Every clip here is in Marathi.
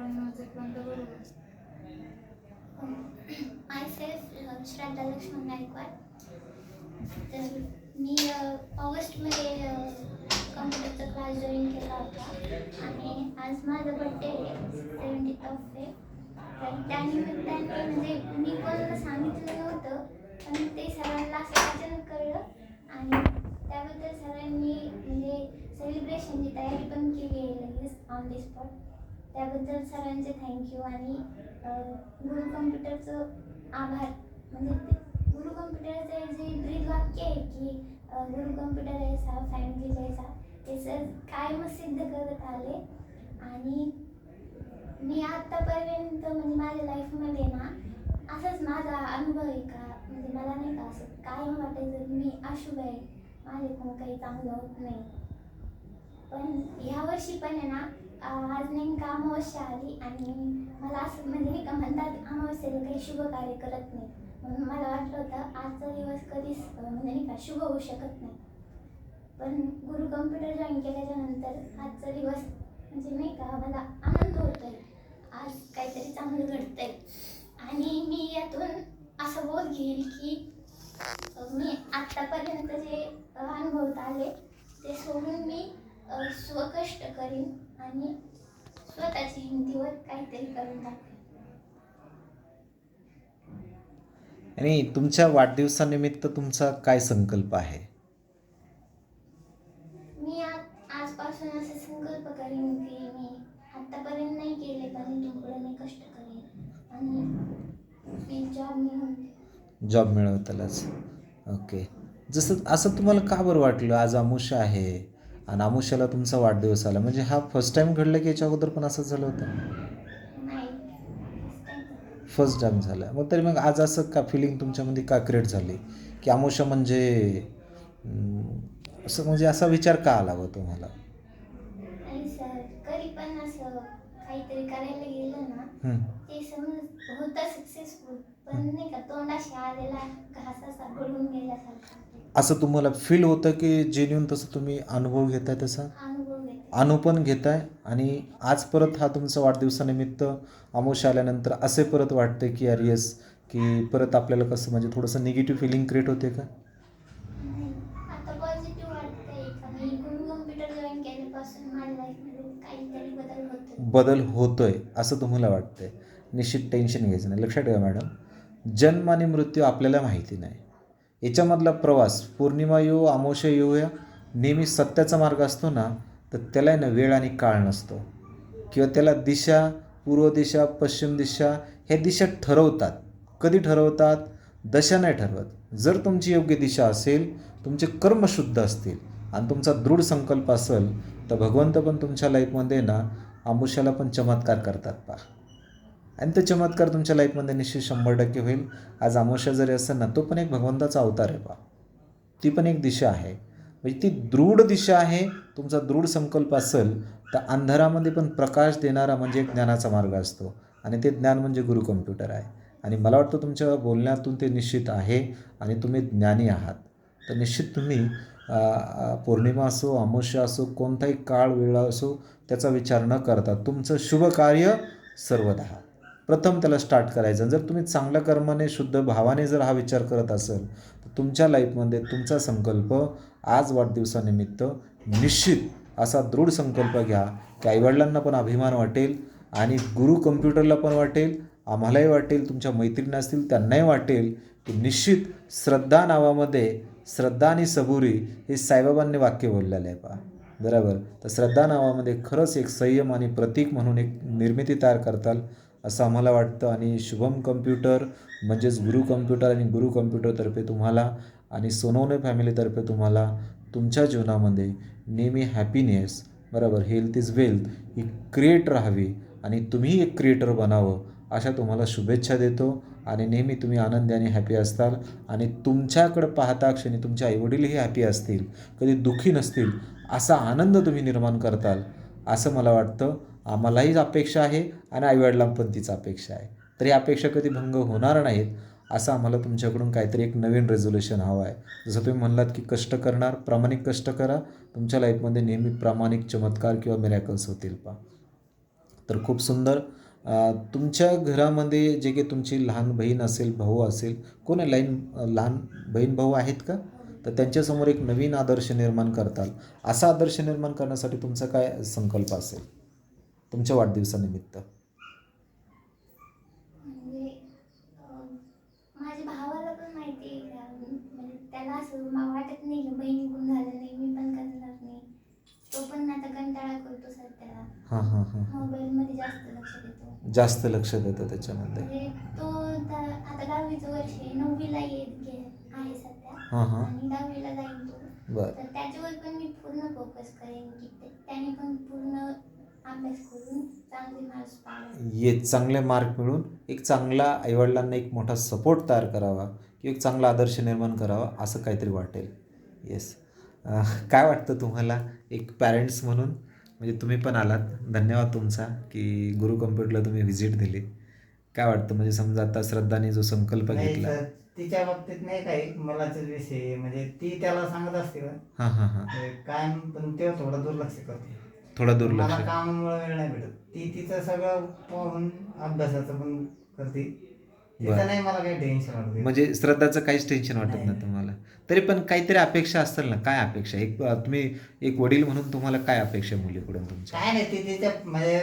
Myself, श्रद्धा लक्ष्मण गायकवाड. तर मी ऑगस्टमध्ये कम्प्युटरचा क्लास जॉईन केला होता आणि आज माझा बड्डे आहे 17 तर त्यानिमित्ताने म्हणजे मी कोणाला सांगितलं नव्हतं पण ते सरांना असं अचानक कळलं आणि त्याबद्दल सरांनी म्हणजे सेलिब्रेशनची तयारी पण केली आहे लगेच ऑन दी स्पॉट. त्याबद्दल सरांचे थँक्यू आणि गुरु कम्प्युटरचं आभार. म्हणजे गुरु कम्प्युटरचं जे ब्रीद वाक्य आहे की गुरु कम्प्युटर ऐसा फॅमिली जैसा ते सर कायमच सिद्ध करत आले. आणि मी आत्तापर्यंत म्हणजे माझ्या लाईफमध्ये ना असाच माझा अनुभव आहे का म्हणजे मला नाही का असं कायम वाटायचं मी अशुभ आहे माझ्याकडून काही चांगलं होत नाही. पण ह्यावर्षी पण आहे ना आज नेमका अमावस्या आली आणि मला असं म्हणजे नाही का म्हणतात अमावस्येला काही शुभ कार्य करत नाही म्हणून मला वाटलं होतं आजचा दिवस कधीच म्हणजे नाही का शुभ होऊ शकत नाही. पण गुरु कम्प्युटर जॉईन केल्याच्या नंतर आजचा दिवस म्हणजे नाही का मला आनंद होतोय आज काहीतरी चांगलं घडतंय. आणि मी यातून असं बोध घेईल की मी आत्तापर्यंत जे अनुभवत आले ते सोडून मी स्वकष्ट करीन आणि स्वतःच्या हिमतीवर काहीतरी करून दाखवेन. आणि तुमच्या वाढदिवसानिमित्त तुमचा काय संकल्प आहे? मी आजपासून असे संकल्प करीन की मी आत्तापर्यंत नाही केले पण इथून पुढे मी कष्ट करेन आणि मी जॉब मिळवतालच. ओके. जसं असं तुम्हाला का बरं वाटलं आज अमावस्या आहे आणि अमावस्याला तुमचा वाढदिवस आला म्हणजे हा फर्स्ट टाईम घडलं की याच्या अगोदर पण असं झालं होतं? नाही फर्स्ट टाईम झालं. मग तरी मग आज असं का फिलिंग तुमच्यामध्ये का क्रिएट झाली की अमावस्या म्हणजे असं म्हणजे असा विचार का आला बा तुम्हाला? नाही सर कधी पण असं काहीतरी करायला गेलं ना ते समज होतं सक्सेसफुल पण नाही का तोंडाशी आलेला घास असा गळून गेल्यासारखा असं तुम्हाला फील होतं की जेन्युइन तसं तुम्ही अनुभव घेताय तसा अनुभव पण घेताय आणि आज परत हा तुमचा वाढदिवसानिमित्त अमावस्या आल्यानंतर असे परत वाटते की यार येस की परत आपल्याला कसं म्हणजे थोडंसं निगेटिव्ह फिलिंग क्रिएट होते का? आता पॉझिटिव्ह वाटतंय का मी गुरु कम्प्युटर जॉईन केल्यापासून माझ्या लाईफमध्ये काहीतरी बदल होतोय असं तुम्हाला वाटतंय. निश्चित टेन्शन घ्यायचं नाही. लक्षात ठेवा मॅडम, जन्म आणि मृत्यू आपल्याला माहिती नाही. याच्यामधला प्रवास पौर्णिमा येऊ अमावस्या येऊया नेहमी सत्याचा मार्ग असतो ना तर त्याला ना वेळ आणि काळ नसतो किंवा त्याला दिशा पूर्व दिशा पश्चिम दिशा ह्या दिशा ठरवतात. कधी ठरवतात? दशा नाही ठरवत. जर तुमची योग्य दिशा असेल तुमचे कर्म शुद्ध असतील आणि तुमचा दृढ संकल्प असेल तर भगवंत पण तुमच्या लाईफमध्ये ना अमावस्याला पण चमत्कार करतात पहा. आणि तो चमत्कार तुमच्या लाईफमध्ये निश्चित 100% होईल. आज अमावस्या जरी असेल ना तो पण एक भगवंताचा अवतार आहे पहा. ती पण एक दिशा आहे म्हणजे ती दृढ दिशा आहे. तुमचा दृढ संकल्प असेल तर अंधारामध्ये पण प्रकाश देणारा म्हणजे एक ज्ञानाचा मार्ग असतो आणि ते ज्ञान म्हणजे गुरु कम्प्युटर आहे. आणि मला वाटतं तुमच्या बोलण्यातून ते निश्चित आहे आणि तुम्ही ज्ञानी आहात. तर निश्चित तुम्ही पौर्णिमा असो अमावस्या असो कोणताही काळ वेळ असो त्याचा विचार न करता तुमचं शुभ कार्य सर्वदा प्रथम त्याला स्टार्ट करायचं. जर तुम्ही चांगल्या कर्माने शुद्ध भावाने जर हा विचार करत असाल तर तुमच्या लाईफमध्ये तुमचा संकल्प आज वाढदिवसानिमित्त निश्चित असा दृढ संकल्प घ्या की आईवडिलांना पण अभिमान वाटेल आणि गुरु कम्प्युटरला पण वाटेल, आम्हालाही वाटेल, तुमच्या मैत्रिणी असतील त्यांनाही वाटेल की निश्चित श्रद्धा नावामध्ये श्रद्धा आणि सबुरी हे साईबाबांनी वाक्य बोललेलं आहे पहा. बरोबर. तर श्रद्धा नावामध्ये खरंच एक संयम आणि प्रतीक म्हणून एक निर्मिती तयार करताल असं आम्हाला वाटतं. आणि शुभम कम्प्युटर म्हणजेच गुरु कम्प्युटर आणि गुरु कम्प्युटरतर्फे तुम्हाला आणि सोनवणे फॅमिलीतर्फे तुम्हाला तुमच्या जीवनामध्ये नेहमी हॅपीनेस बरोबर health is wealth he create राहावी आणि तुम्ही एक क्रिएटर बनावं अशा तुम्हाला शुभेच्छा देतो. आणि नेहमी तुम्ही आनंदी आणि हॅपी असताल आणि तुमच्याकडं पाहता क्षणी तुमचे आईवडीलही हॅपी असतील, कधी दुःखी नसतील असा आनंद तुम्ही निर्माण करताल असं मला वाटतं. आम्हालाही अपेक्षा आहे आणि आईवडिलांना पण तीच अपेक्षा आहे. तर ही अपेक्षा कधी भंग होणार नाहीत असं आम्हाला तुमच्याकडून काहीतरी एक नवीन रेझोल्युशन हवं आहे. जसं तुम्ही म्हणलात की कष्ट करणार, प्रामाणिक कष्ट करा, तुमच्या लाईफमध्ये नेहमी प्रामाणिक चमत्कार किंवा मिरॅकल्स होतील पहा. तर खूप सुंदर. तुमच्या घरामध्ये जे काही तुमची लहान बहीण असेल, भाऊ असेल, कोण आहे लहान बहीण भाऊ आहेत का? तर त्यांच्यासमोर एक नवीन आदर्श निर्माण करताल. असा आदर्श निर्माण करण्यासाठी तुमचा काय संकल्प असेल तुमच्या वाढदिवसानिमित्त? म्हणजे माझ्या भावाला पण माहिती आहे का, म्हणजे त्याला असं वाटत नाही की बहिणी गुण झालं नाही, मी पण करणार नाही. तो पण आता कंटाळा करतो सध्याला, हां हां हां. मोबाईलमध्ये जास्त लक्ष देतो. जास्त लक्ष देतं त्याच्यामध्ये. म्हणजे तो आता 10वीचं वर्ष आहे, 9वीला आहे सध्या, हां हां. आणि 10वीला जाईल तो. बरं. तर त्याच्यावर पण मी पूर्ण फोकस करेन की त्याने पण पूर्ण अभ्यास करून चांगले मार्क्स पाडावे. चांगले मार्क मिळून एक चांगला आईवडिलांना एक मोठा सपोर्ट तयार करावा किंवा एक चांगला आदर्श निर्माण करावा असं काहीतरी वाटेल. येस. काय वाटतं तुम्हाला एक पॅरेंट्स म्हणून? म्हणजे तुम्ही पण आलात, धन्यवाद तुमचा की गुरु कम्प्युटरला तुम्ही व्हिजिट दिली. काय वाटतं म्हणजे समजा आता श्रद्धाने जो संकल्प नाही घेतला. सर, तिच्या बाबतीत नाही काही मलाच विषय आहे. म्हणजे ती त्याला सांगत असते का हां हां हां. काय, पण तेव्हा थोडं दुर्लक्ष करते. थोडा मला दुर्लक्ष. कामामुळे वेळ नाही भेटत. ती तिचं सगळं पाहून अभ्यासाचं पण करते. बरं. तिचं नाही मला काही टेन्शन वाटत. म्हणजे श्रद्धाचं काहीच टेन्शन वाटत नाही. नाही तुम्हाला. तरी पण काहीतरी अपेक्षा असतील ना, काय अपेक्षा? तुम्ही एक वडील म्हणून तुम्हाला काय अपेक्षा आहे मुलीकडून तुमच्या? काय नाही, ती तिच्या म्हणजे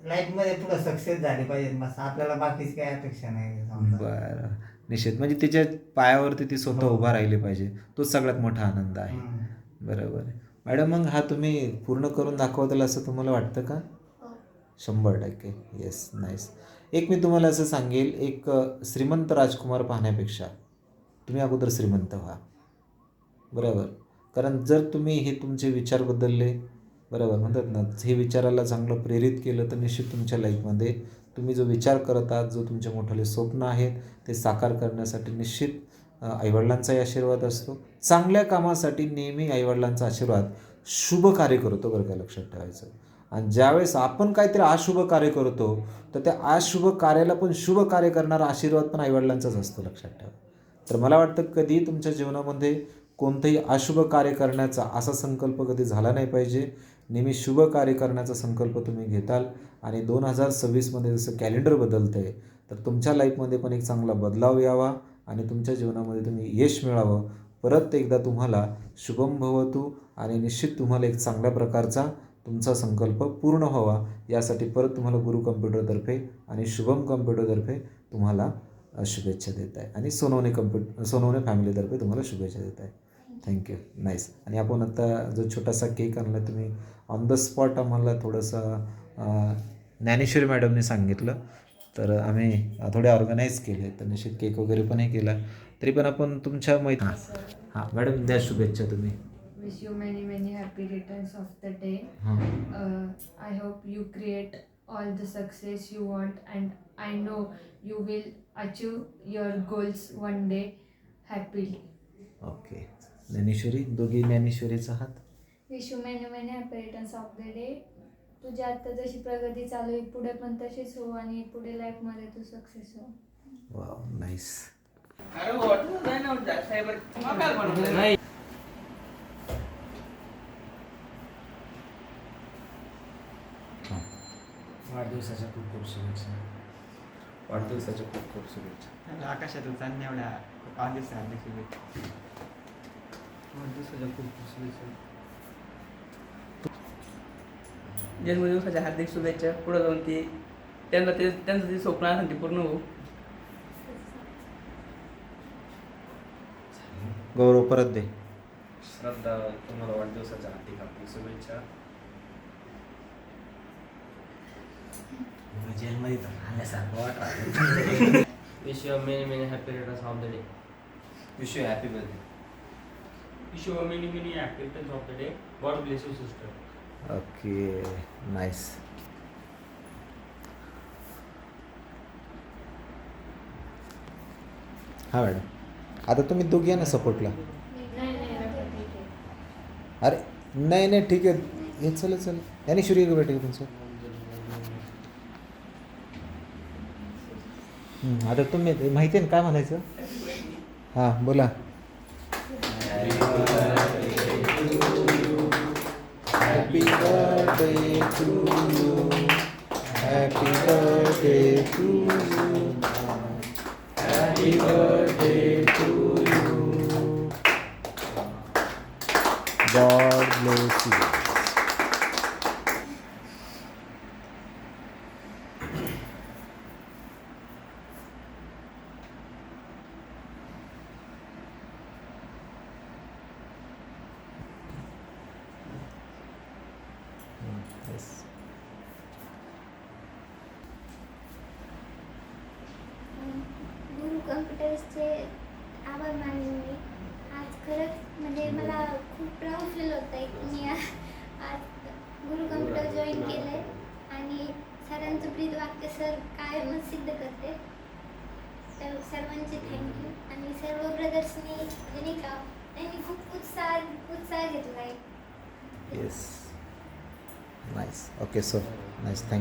लाईफमध्ये पुढं सक्सेस झाली पाहिजे, बस. आपल्याला बाकीची काही अपेक्षा नाही समजा. बरं, निश्चित. म्हणजे तिच्या पायावरती ती स्वतः हो. उभा राहिली पाहिजे, तोच सगळ्यात मोठा आनंद आहे. हम्म. बरोबर आहे मॅडम. मग हा तुम्ही पूर्ण करून दाखवताल असं तुम्हाला वाटतं का? हो. 100%. Yes, nice. एक मी तुम्हाला असं सांगेल, एक श्रीमंत राजकुमार पाहण्यापेक्षा तुम्ही अगोदर श्रीमंत व्हा. बरोबर. कारण जर तुम्ही हे तुमचे विचार बदलले, बरोबर म्हणतात ना, हे विचाराला चांगलं प्रेरित केलं, तर निश्चित तुमच्या लाईफमध्ये तुम्ही जो विचार करत आहात, जो तुमचे मोठाले स्वप्न आहेत ते साकार करण्यासाठी निश्चित आईवडिलांचाही आशीर्वाद असतो. चांगल्या कामासाठी नेहमी आईवडिलांचा आशीर्वाद शुभ कार्य करतो, बरं का, लक्षात ठेवायचं. आणि ज्यावेळेस आपण काहीतरी अशुभ कार्य करतो, तर त्या अशुभ कार्याला पण शुभ कार्य करणारा आशीर्वाद पण आईवडिलांचाच असतो, लक्षात ठेवा. तर मला वाटतं कधी तुमच्या जीवनामध्ये कोणतंही अशुभ कार्य करण्याचा असा संकल्प कधी झाला नाही पाहिजे. नेहमी शुभ कार्य करण्याचा संकल्प तुम्ही घेताल आणि 2026मध्ये जसं कॅलेंडर बदलतं आहे, तर तुमच्या लाईफमध्ये पण एक चांगला बदलाव यावा आणि तुमच्या जीवनामध्ये तुम्ही यश मिळावं. परत एकदा तुम्हाला शुभम भवतु आणि निश्चित तुम्हाला एक चांगल्या प्रकारचा तुमचा संकल्प पूर्ण व्हावा, यासाठी परत तुम्हाला गुरु कम्प्युटरतर्फे आणि शुभम कम्प्युटरतर्फे तुम्हाला शुभेच्छा देत आहे आणि सोनवणे फॅमिलीतर्फे तुम्हाला शुभेच्छा देत आहे. थँक्यू. नाईस. आणि आपण आता जो छोटासा केक आणला, तुम्ही ऑन द स्पॉट आम्हाला थोडंसं ज्ञानेश्वरी मॅडमने सांगितलं, तर आम्ही थोडे ऑर्गनाईज केले, तर निश्चित केक वगैरे पण हे केला. तरी पण आपण तुमच्या हां मॅडम, द्या शुभेच्छा तुम्ही. Wish you many many happy returns of the day. I hope you create all the success you want, and I know you will achieve your goals one day happily. Okay. Dnyaneshwari, दोघी ज्ञानेश्वरीचा हात. Wish you many many happy returns of the day. तुझी आता जशी प्रगती चालू आहे, पुढे पण तशीच हो आणि पुढे लाईफमध्ये तू सक्सेस हो. Wow, nice. वाढदिवसाच्या खूप खूप शुभेच्छा. वाढदिवसाच्या खूप खूप शुभेच्छा. आकाशातून चांदण्या एवढ्या वाढदिवसा हार्दिक शुभेच्छा. वाढदिवसाच्या खूप खूप शुभेच्छा. जन्मदिवसाच्या हार्दिक शुभेच्छा. पुढे जाऊन ती त्यांचं जे स्वप्न असेल ते पूर्ण होऊ. गौरव, परत दे. श्रद्धा, तुम्हाला वाढदिवसाच्या हार्दिक हार्दिक शुभेच्छा. जेलमध्ये तर आल्यासारखं वाटतं. Wish you many many happy returns of the day. Wish you happy birthday. Wish you many many happy returns of the day. God bless you sister. Okay, nice. हां मॅडम, आता तुम्ही दोघी या ना सपोर्टला. अरे नाही ठीक आहे, हे चला ज्ञानेश्वरी भेटेल तुमचं. आता तुम्ही माहिती आहे ना काय म्हणायचं? हां बोला. Happy birthday to you, Happy birthday to you. Happy birthday to you. God bless you. Yes. गुरु कम्प्युटर्सचे आभार मानले मी. आज खरंच म्हणजे मला खूप प्राऊड फील होत आहे की मी आज गुरु कम्प्युटर जॉईन केलं आहे आणि सरांचं ब्रीद वाक्य सर कायमच सिद्ध करते. तर सर्वांचे थँक्यू. आणि सर्व ब्रदर्सनी नाही का त्यांनी खूप उत्साह घेतला आहे. Yes. Nice. Okay, so nice. Thank